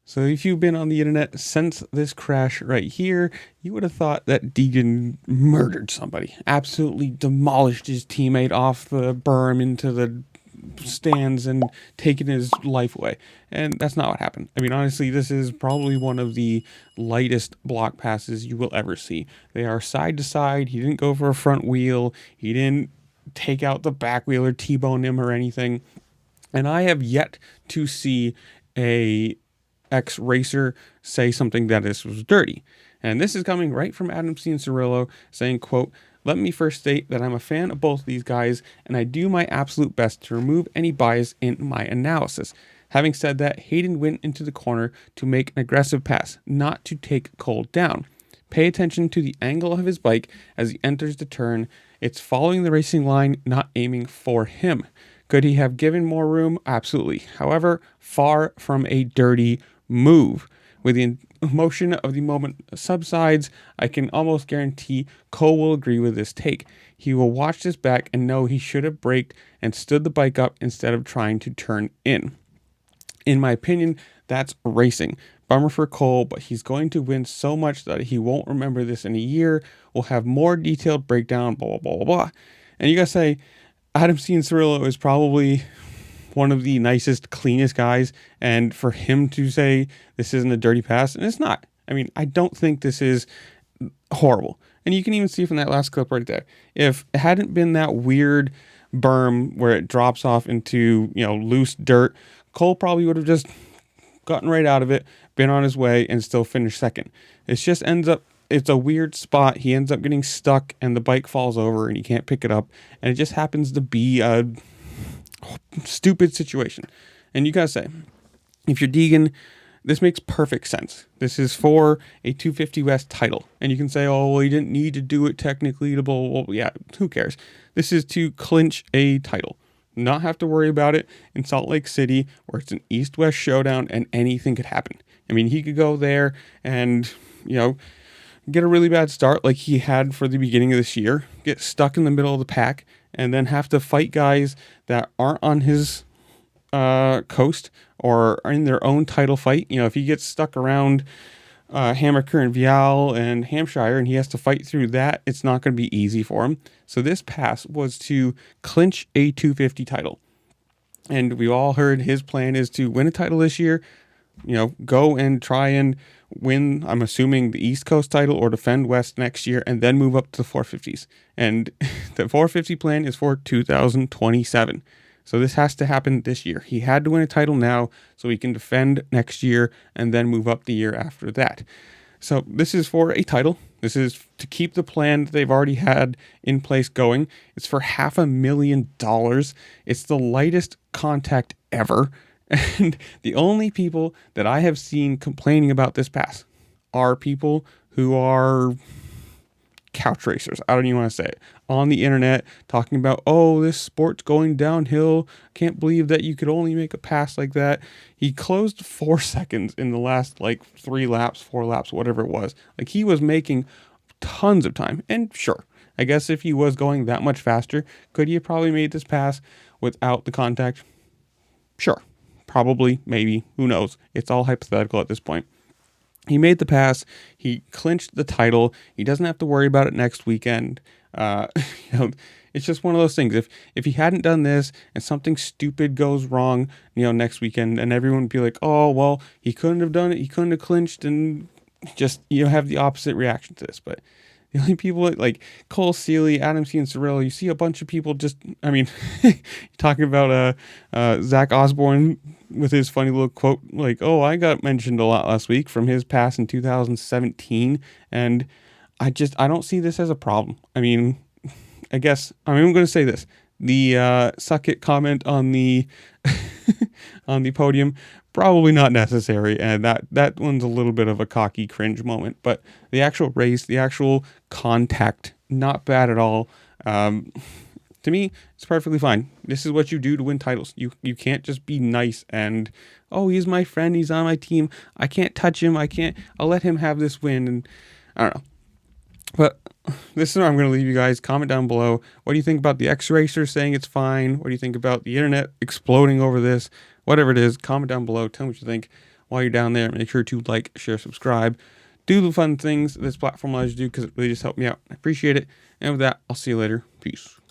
So if you've been on the internet since this crash right here, you would have thought that Deegan murdered somebody, absolutely demolished his teammate off the berm into the stands and taken his life away. And that's not what happened. I mean, honestly, this is probably one of the lightest block passes you will ever see. They are side to side. He didn't go for a front wheel. He didn't take out the back wheel or T-bone him or anything. And I have yet to see a ex-racer say something that this was dirty. And this is coming right from Adam Cianciarulo saying, quote, "Let me first state that I'm a fan of both these guys and I do my absolute best to remove any bias in my analysis. Having said that, Haiden went into the corner to make an aggressive pass, not to take Cole down. Pay attention to the angle of his bike as he enters the turn. It's following the racing line, not aiming for him. Could he have given more room? Absolutely. However, far from a dirty move. With the emotion of the moment subsides, I can almost guarantee Cole will agree with this take. He will watch this back and know he should have braked and stood the bike up instead of trying to turn in. In my opinion, that's racing. Bummer for Cole, but he's going to win so much that he won't remember this in a year. We'll have more detailed breakdown, blah, blah, blah, blah." And you gotta say, Adam Cianciarulo is probably one of the nicest, cleanest guys. And for him to say this isn't a dirty pass, and it's not. I mean, I don't think this is horrible. And you can even see from that last clip right there. If it hadn't been that weird berm where it drops off into, loose dirt, Cole probably would have just gotten right out of it, been on his way, and still finished second. It just ends up, it's a weird spot. He ends up getting stuck and the bike falls over and he can't pick it up. And it just happens to be a stupid situation. And you gotta say, if you're Deegan, this makes perfect sense. This is for a 250 West title. And you can say, oh, well, he didn't need to do it technically to blah, blah, blah. Yeah, who cares? This is to clinch a title. Not have to worry about it in Salt Lake City where it's an East-West showdown and anything could happen. I mean, he could go there and, get a really bad start like he had for the beginning of this year, get stuck in the middle of the pack, and then have to fight guys that aren't on his coast or are in their own title fight. If he gets stuck around Hammaker and Vial and Hampshire and he has to fight through that, it's not going to be easy for him. So this pass was to clinch a 250 title. And we all heard his plan is to win a title this year, go and try and win, I'm assuming, the East Coast title or defend West next year and then move up to the 450s. And the 450 plan is for 2027. So this has to happen this year. He had to win a title now so he can defend next year and then move up the year after that. So this is for a title. This is to keep the plan that they've already had in place going. It's for $500,000. It's the lightest contact ever. And the only people that I have seen complaining about this pass are people who are couch racers. I don't even want to say it. On the internet talking about, oh, this sport's going downhill. Can't believe that you could only make a pass like that. He closed 4 seconds in the last 3 laps, 4 laps, whatever it was. He was making tons of time. And sure, I guess if he was going that much faster, could he have probably made this pass without the contact? Sure. Probably, maybe, who knows? It's all hypothetical at this point. He made the pass. He clinched the title. He doesn't have to worry about it next weekend. It's just one of those things. If he hadn't done this and something stupid goes wrong, next weekend, and everyone would be like, oh, well, he couldn't have done it. He couldn't have clinched, and just, have the opposite reaction to this. But the only people like Cole Seeley, Adam Cianciarulo, you see a bunch of people just, talking about Zach Osborne with his funny little quote, oh, I got mentioned a lot last week from his pass in 2017. And I don't see this as a problem. I guess, I'm going to say this. The suck it comment on the on the podium, probably not necessary, and that one's a little bit of a cocky cringe moment, but the actual race, the actual contact, not bad at all. To me, it's perfectly fine. This is what you do to win titles. You can't just be nice and, oh, he's my friend, he's on my team, I can't touch him, I'll let him have this win, and I don't know. But this is where I'm going to leave you guys. Comment down below. What do you think about the X-Racer saying it's fine? What do you think about the internet exploding over this? Whatever it is, comment down below. Tell me what you think. while you're down there, make sure to like, share, subscribe. Do the fun things this platform allows you to do, because it really just helped me out. I appreciate it. And with that, I'll see you later. Peace.